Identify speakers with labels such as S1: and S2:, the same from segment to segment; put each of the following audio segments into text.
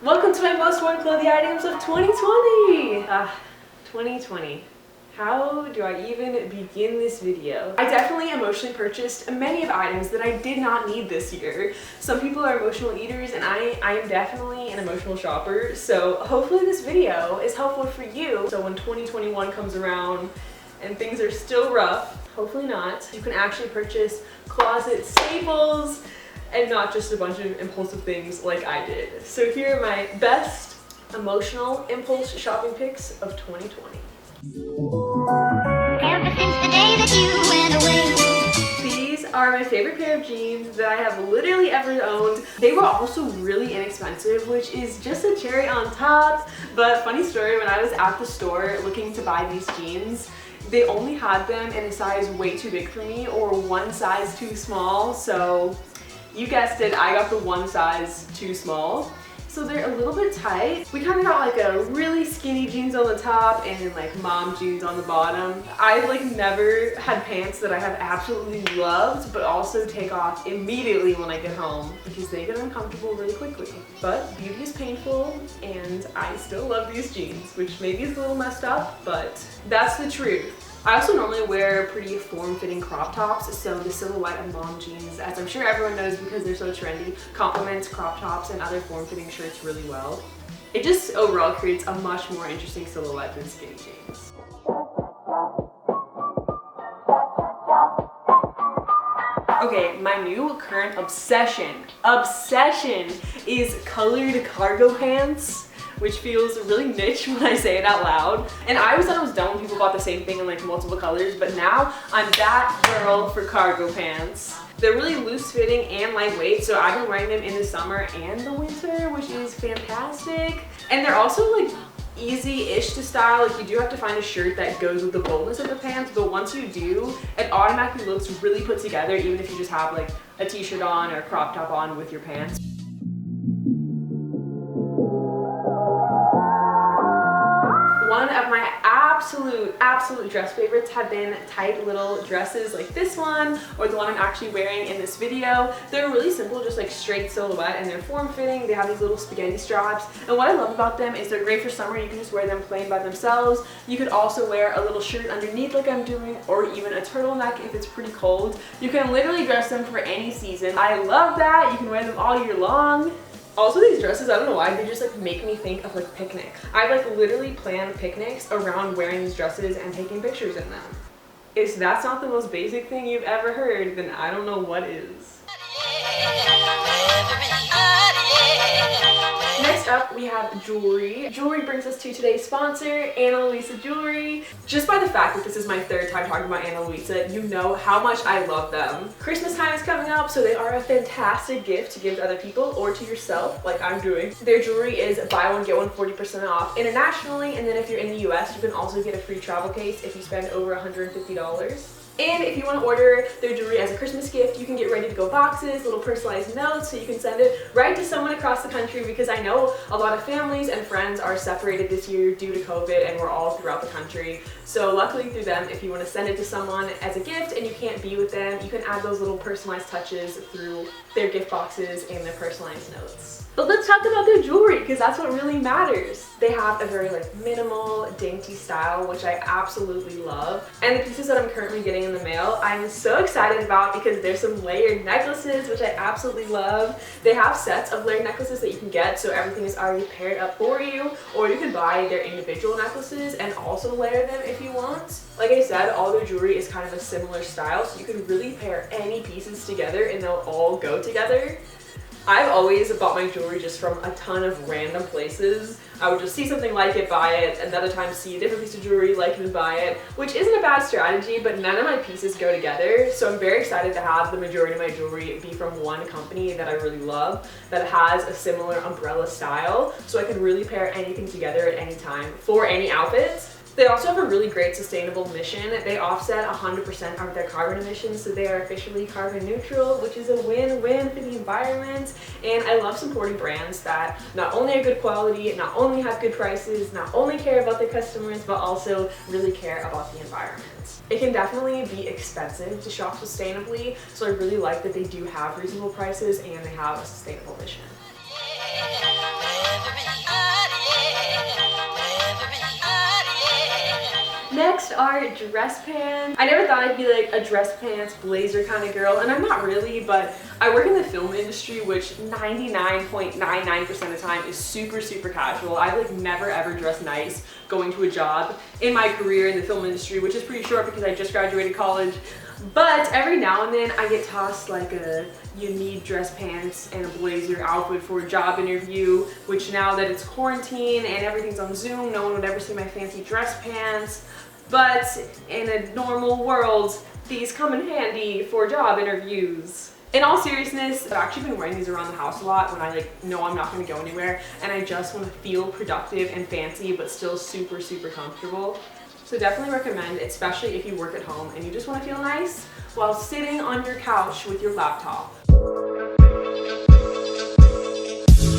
S1: Welcome to my most worn clothing items of 2020! 2020. How do I even begin this video? I definitely emotionally purchased many of items that I did not need this year. Some people are emotional eaters and I am definitely an emotional shopper, so hopefully this video is helpful for you. So when 2021 comes around and things are still rough, hopefully not, you can actually purchase closet staples and not just a bunch of impulsive things like I did. So here are my best emotional impulse shopping picks of 2020.
S2: Ever since the day that you went away.
S1: These are my favorite pair of jeans that I have literally ever owned. They were also really inexpensive, which is just a cherry on top. But funny story, when I was at the store looking to buy these jeans, they only had them in a size way too big for me or one size too small. So you guessed it, I got the one size too small. So they're a little bit tight. We kind of got like a really skinny jeans on the top and then like mom jeans on the bottom. I've like never had pants that I have absolutely loved but also take off immediately when I get home because they get uncomfortable really quickly. But beauty is painful and I still love these jeans, which maybe is a little messed up, but that's the truth. I also normally wear pretty form-fitting crop tops, so the silhouette of mom jeans, as I'm sure everyone knows because they're so trendy, complements crop tops and other form-fitting shirts really well. It just overall creates a much more interesting silhouette than skinny jeans. Okay, my new current obsession is colored cargo pants, which feels really niche when I say it out loud. And I always thought it was dumb when people bought the same thing in like multiple colors, but now I'm that girl for cargo pants. They're really loose fitting and lightweight, so I've been wearing them in the summer and the winter, which is fantastic. And they're also like easy-ish to style. Like you do have to find a shirt that goes with the boldness of the pants, but once you do, it automatically looks really put together even if you just have like a t-shirt on or a crop top on with your pants. One of my absolute dress favorites have been tight little dresses like this one or the one I'm actually wearing in this video. They're really simple, just like straight silhouette, and they're form-fitting. They have these little spaghetti straps, and what I love about them is they're great for summer. You can just wear them plain by themselves. You could also wear a little shirt underneath like I'm doing, or even a turtleneck if it's pretty cold. You can literally dress them for any season. I love that. You can wear them all year long. Also, these dresses, I don't know why, they just like make me think of like picnic. I like literally plan picnics around wearing these dresses and taking pictures in them. If that's not the most basic thing you've ever heard, then I don't know what is. Next up, we have jewelry. Jewelry brings us to today's sponsor, Ana Luisa Jewelry. Just by the fact that this is my third time talking about Ana Luisa, you know how much I love them. Christmas time is coming up, so they are a fantastic gift to give to other people or to yourself, like I'm doing. Their jewelry is buy one, get one 40% off internationally, and then if you're in the US, you can also get a free travel case if you spend over $150. And if you want to order their jewelry as a Christmas gift, you can get ready to go boxes, little personalized notes, so you can send it right to someone across the country, because I know a lot of families and friends are separated this year due to COVID and we're all throughout the country. So luckily through them, if you want to send it to someone as a gift and you can't be with them, you can add those little personalized touches through their gift boxes and their personalized notes. But let's talk about their jewelry, because that's what really matters. They have a very like minimal, dainty style, which I absolutely love. And the pieces that I'm currently getting in the mail, I'm so excited about because there's some layered necklaces, which I absolutely love. They have sets of layered necklaces that you can get, so everything is already paired up for you, or you can buy their individual necklaces and also layer them if you want. Like I said, all their jewelry is kind of a similar style, so you can really pair any pieces together and they'll all go together. I've always bought my jewelry just from a ton of random places. I would just see something, like it, buy it, and another time see a different piece of jewelry, like it, and buy it, which isn't a bad strategy, but none of my pieces go together. So I'm very excited to have the majority of my jewelry be from one company that I really love, that has a similar umbrella style, so I can really pair anything together at any time for any outfit. They also have a really great sustainable mission. They offset 100% of their carbon emissions, so they are officially carbon neutral, which is a win-win for the environment. And I love supporting brands that not only are good quality, not only have good prices, not only care about their customers, but also really care about the environment. It can definitely be expensive to shop sustainably, so I really like that they do have reasonable prices and they have a sustainable mission. Next are dress pants. I never thought I'd be like a dress pants blazer kind of girl, and I'm not really, but I work in the film industry, which 99.99% of the time is super, super casual. I like never ever dress nice going to a job in my career in the film industry, which is pretty short because I just graduated college. But every now and then I get tossed like you need dress pants and a blazer outfit for a job interview, which now that it's quarantine and everything's on Zoom, no one would ever see my fancy dress pants. But in a normal world, these come in handy for job interviews. In all seriousness, I've actually been wearing these around the house a lot when I know I'm not going to go anywhere and I just want to feel productive and fancy but still super, super comfortable. So definitely recommend, especially if you work at home and you just want to feel nice while sitting on your couch with your laptop.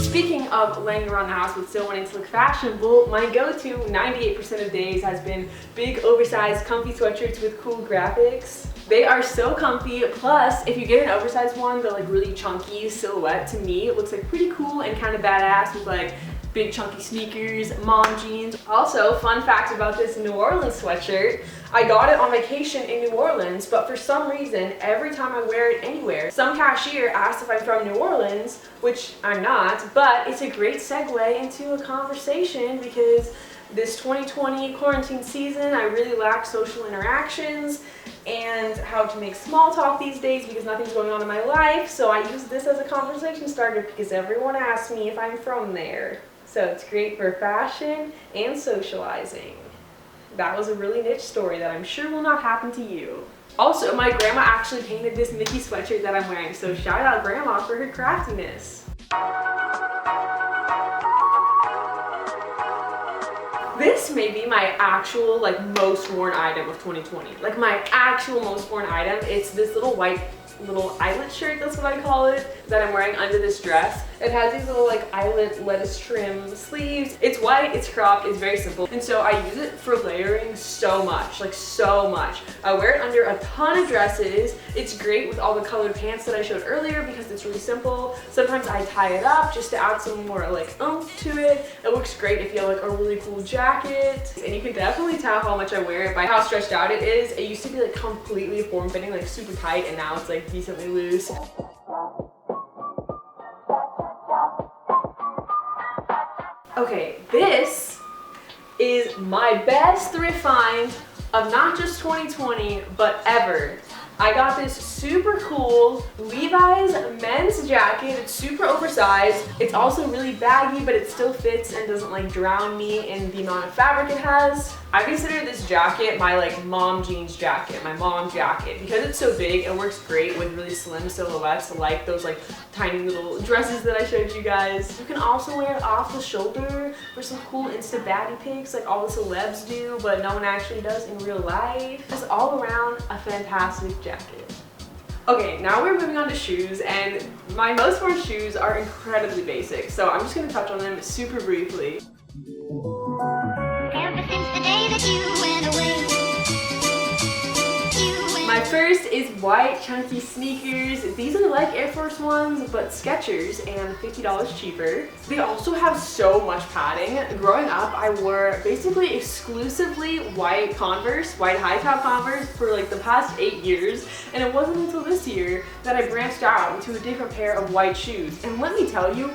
S1: Speaking of laying around the house but still wanting to look fashionable, my go-to 98% of days has been big, oversized, comfy sweatshirts with cool graphics. They are so comfy, plus if you get an oversized one, the like really chunky silhouette, to me it looks like pretty cool and kind of badass with like big chunky sneakers, mom jeans. Also, fun fact about this New Orleans sweatshirt, I got it on vacation in New Orleans, but for some reason, every time I wear it anywhere, some cashier asks if I'm from New Orleans, which I'm not, but it's a great segue into a conversation because this 2020 quarantine season, I really lack social interactions and how to make small talk these days because nothing's going on in my life, so I use this as a conversation starter because everyone asks me if I'm from there. So it's great for fashion and socializing. That was a really niche story that I'm sure will not happen to you. Also, my grandma actually painted this Mickey sweatshirt that I'm wearing, so shout out grandma for her craftiness. This may be my actual most worn item of 2020. Like my actual most worn item. It's this little white eyelet shirt, that's what I call it, that I'm wearing under this dress. It has these little eyelet lettuce trim sleeves. It's white, it's cropped, it's very simple. And so I use it for layering so much, so much. I wear it under a ton of dresses. It's great with all the colored pants that I showed earlier because it's really simple. Sometimes I tie it up just to add some more oomph to it. It looks great if you have a really cool jacket. And you can definitely tell how much I wear it by how stretched out it is. It used to be completely form-fitting, super tight, and now it's decently loose. Okay, this is my best thrift find of not just 2020, but ever. I got this super cool Levi's men's jacket. It's super oversized. It's also really baggy, but it still fits and doesn't drown me in the amount of fabric it has. I consider this jacket my mom jeans jacket, my mom jacket. Because it's so big, it works great with really slim silhouettes like those tiny little dresses that I showed you guys. You can also wear it off the shoulder for some cool Insta baddie pics like all the celebs do, but no one actually does in real life. It's all around a fantastic jacket. Okay, now we're moving on to shoes, and my most worn shoes are incredibly basic, so I'm just gonna touch on them super briefly.
S2: Ever since the day that you went away.
S1: My first is white chunky sneakers. These are like Air Force Ones, but Skechers and $50 cheaper. They also have so much padding. Growing up, I wore basically exclusively white Converse, white high top Converse for the past 8 years. And it wasn't until this year that I branched out into a different pair of white shoes. And let me tell you,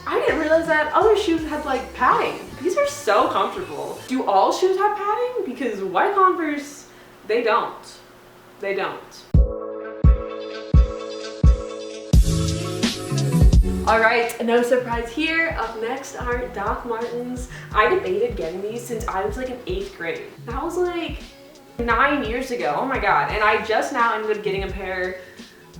S1: I didn't realize that other shoes had padding. These are so comfortable. Do all shoes have padding? Because white Converse, they don't. They don't. Alright, no surprise here. Up next are Doc Martens. I debated getting these since I was in 8th grade. That was 9 years ago. Oh my god. And I just now ended up getting a pair,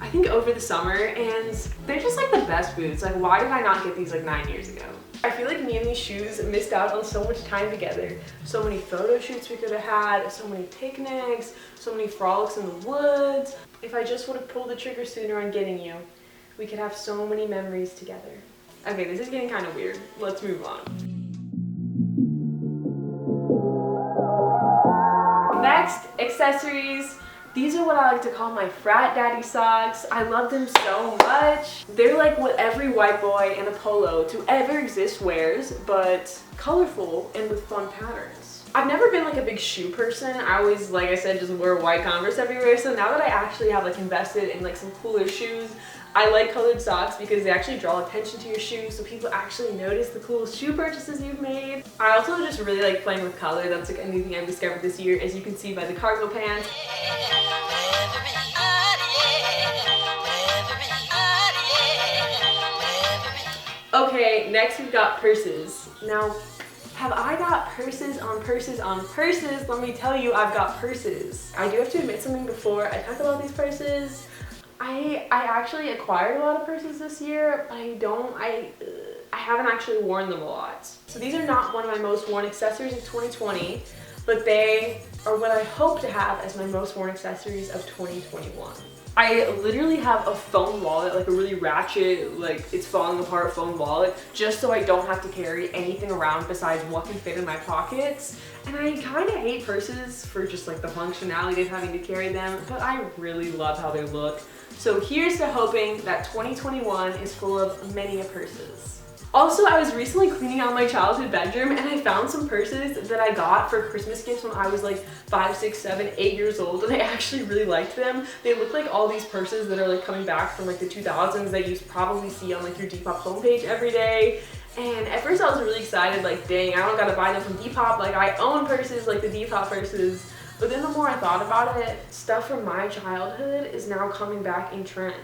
S1: I think over the summer, and they're just the best boots. Why did I not get these 9 years ago? I feel me and these shoes missed out on so much time together. So many photo shoots we could have had, so many picnics, so many frolics in the woods. If I just would have pulled the trigger sooner on getting you, we could have so many memories together. Okay, this is getting kind of weird. Let's move on. Next, accessories. These are what I like to call my frat daddy socks. I love them so much. They're what every white boy in a polo to ever exist wears, but colorful and with fun patterns. I've never been like a big shoe person. I always, like I said, just wear white Converse everywhere. So now that I actually have like invested in like some cooler shoes, I like colored socks because they actually draw attention to your shoes, so people actually notice the cool shoe purchases you've made. I also just really like playing with color. That's like anything I've discovered this year, as you can see by the cargo pants. Okay, next we've got purses. Now, have I got purses on purses on purses? Let me tell you, I've got purses. I do have to admit something before I talk about these purses. I actually acquired a lot of purses this year, but I haven't actually worn them a lot. So these are not one of my most worn accessories of 2020, but they are what I hope to have as my most worn accessories of 2021. I literally have a phone wallet, like a really ratchet, like it's falling apart phone wallet, just so I don't have to carry anything around besides what can fit in my pockets. And I kind of hate purses for just like the functionality of having to carry them, but I really love how they look. So here's to hoping that 2021 is full of many purses. Also, I was recently cleaning out my childhood bedroom and I found some purses that I got for Christmas gifts when I was like 5, 6, 7, 8 years old, and I actually really liked them. They look like all these purses that are like coming back from like the 2000s that you probably see on like your Depop homepage every day. And at first I was really excited, like dang, I don't gotta buy them from Depop, like I own purses like the Depop purses. But then the more I thought about it, stuff from my childhood is now coming back in trend.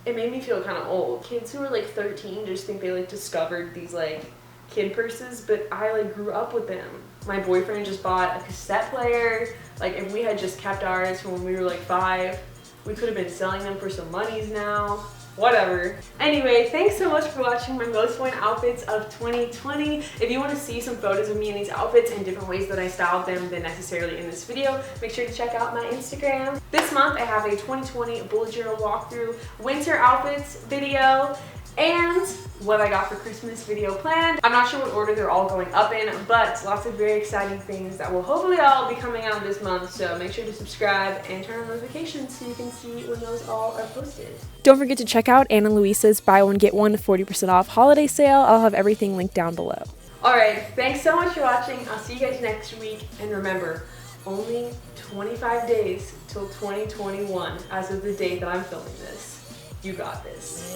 S1: It made me feel kind of old. Kids who are like 13 just think they like discovered these like kid purses, but I like grew up with them. My boyfriend just bought a cassette player. Like if we had just kept ours from when we were like 5, we could have been selling them for some monies now. Whatever. Anyway, thanks so much for watching my most worn outfits of 2020. If you want to see some photos of me in these outfits and different ways that I styled them than necessarily in this video, make sure to check out my Instagram. This month I have a 2020 bullet journal walkthrough, winter outfits video, and what I got for Christmas video planned. I'm not sure what order they're all going up in, but lots of very exciting things that will hopefully all be coming out this month, so make sure to subscribe and turn on notifications so you can see when those all are posted.
S3: Don't forget to check out Anna Luisa's buy one get one 40% off holiday sale. I'll have everything linked down below.
S1: Alright, thanks so much for watching. I'll see you guys next week, and remember, only 25 days till 2021 as of the date that I'm filming this. You got this.